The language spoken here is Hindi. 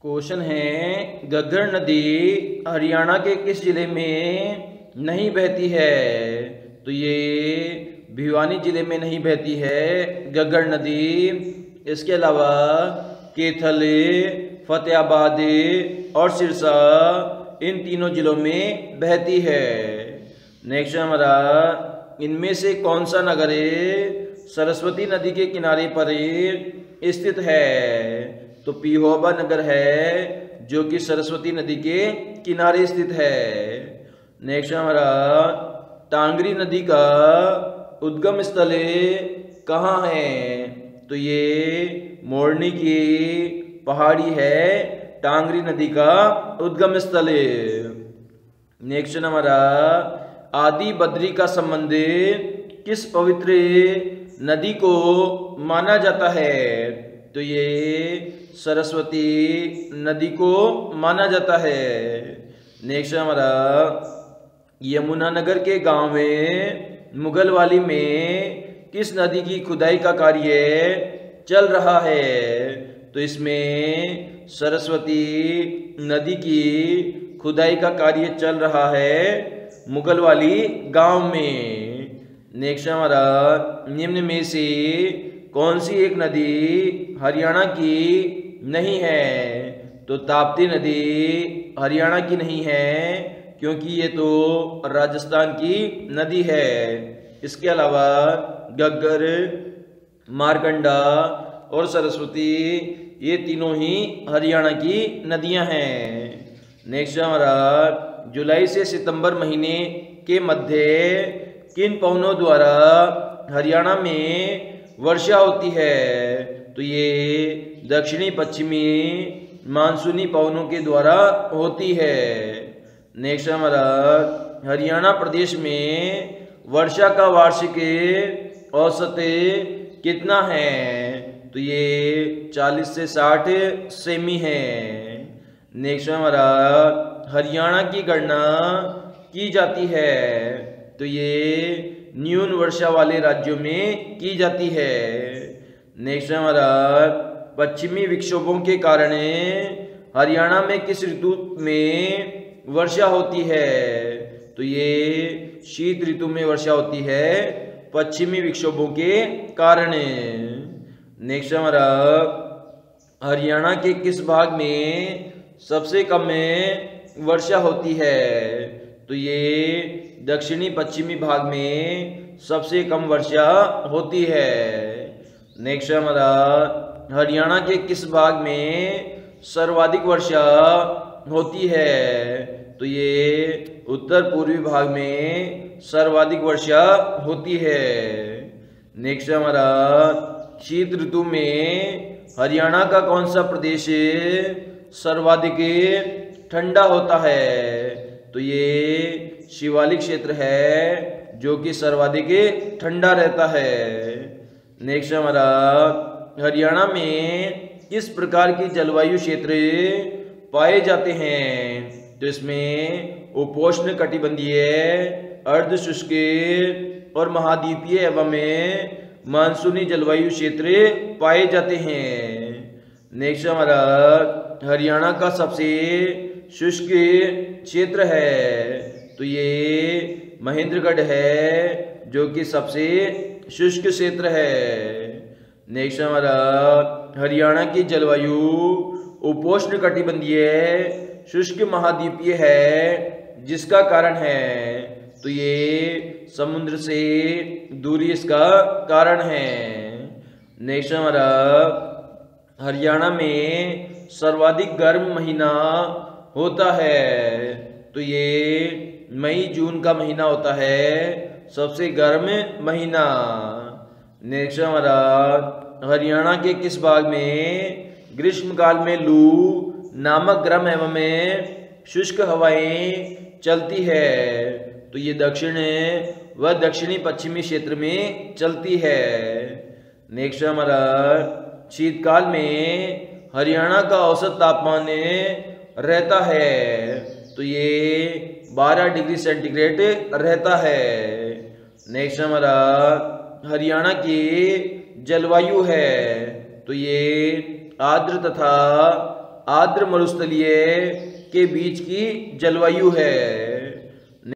क्वेश्चन है, घग्गर नदी हरियाणा के किस जिले में नहीं बहती है? तो ये भिवानी जिले में नहीं बहती है घग्गर नदी। इसके अलावा कैथल, फतेहाबाद और सिरसा इन तीनों जिलों में बहती है। नेक्स्ट हमारा, इनमें से कौन सा नगर सरस्वती नदी के किनारे पर स्थित है? तो पिहोबा नगर है जो कि सरस्वती नदी के किनारे स्थित है। नेक्स्ट हमारा, टांगरी नदी का उद्गम स्थल कहाँ है? तो ये मोरनी की पहाड़ी है टांगरी नदी का उद्गम स्थल। नेक्स्ट हमारा, आदि बद्री का संबंध किस पवित्र नदी को माना जाता है? तो ये सरस्वती नदी को माना जाता है। नेक्स्ट हमारा, यमुनानगर के गांव में मुगलवाली में किस नदी की खुदाई का कार्य चल रहा है? तो इसमें सरस्वती नदी की खुदाई का कार्य चल रहा है मुगलवाली गांव में। नेक्स्ट हमारा, निम्न में से कौन सी एक नदी हरियाणा की नहीं है? तो ताप्ती नदी हरियाणा की नहीं है क्योंकि ये तो राजस्थान की नदी है। इसके अलावा घग्गर, मारकंडा और सरस्वती ये तीनों ही हरियाणा की नदियां हैं। नेक्स्ट हमारा, जुलाई से सितंबर महीने के मध्य किन पवनों द्वारा हरियाणा में वर्षा होती है? तो ये दक्षिणी पश्चिमी मानसूनी पवनों के द्वारा होती है। नेक्स्ट हमारा, हरियाणा प्रदेश में वर्षा का वार्षिक औसत कितना है? तो ये 40 से 60 सेमी है। नेक्स्ट हमारा, हरियाणा की गणना की जाती है? तो ये न्यून वर्षा वाले राज्यों में की जाती है। नेक्स्ट हमारा, पश्चिमी विक्षोभों के कारण हरियाणा में किस ऋतु में वर्षा होती है? तो ये शीत ऋतु में वर्षा होती है पश्चिमी विक्षोभों के कारण। नेक्स्ट हमारा, हरियाणा के किस भाग में सबसे कम वर्षा होती है? तो ये दक्षिणी पश्चिमी भाग में सबसे कम वर्षा होती है। नेक्स्ट हमारा, हरियाणा के किस भाग में सर्वाधिक वर्षा होती है? तो ये उत्तर पूर्वी भाग में सर्वाधिक वर्षा होती है। नेक्स्ट हमारा, शीत ऋतु में हरियाणा का कौन सा प्रदेश सर्वाधिक ठंडा होता है? तो ये शिवालिक क्षेत्र है जो कि सर्वाधिक ठंडा रहता है। नेक्स्ट हमारा, हरियाणा में किस प्रकार की जलवायु क्षेत्र पाए जाते हैं? तो इसमें उपोष्ण कटिबंधीय, अर्ध शुष्क और महाद्वीपीय एवं मानसूनी जलवायु क्षेत्र पाए जाते हैं। नेक्स्ट हमारा, हरियाणा का सबसे शुष्क क्षेत्र है? तो ये महेंद्रगढ़ है जो कि सबसे शुष्क क्षेत्र है। नेक्स्ट हमारा, हरियाणा की जलवायु उपोष्ण कटिबंधीय शुष्क महाद्वीपीय है जिसका कारण है? तो ये समुद्र से दूरी इसका कारण है। नेक्स्ट हमारा, हरियाणा में सर्वाधिक गर्म महीना होता है? तो ये मई जून का महीना होता है सबसे गर्म महीना। नेक्स्ट हमारा, हरियाणा के किस भाग में ग्रीष्मकाल में लू नामक गर्म एवं शुष्क हवाएं चलती है? तो ये दक्षिण व दक्षिणी पश्चिमी क्षेत्र में चलती है। नेक्स्ट हमारा, शीतकाल में हरियाणा का औसत तापमान रहता है? तो ये 12 डिग्री सेंटीग्रेड रहता है। नेक्स्ट हमारा, हरियाणा की जलवायु है? तो ये आर्द्र तथा आर्द्र मरुस्थलीय के बीच की जलवायु है।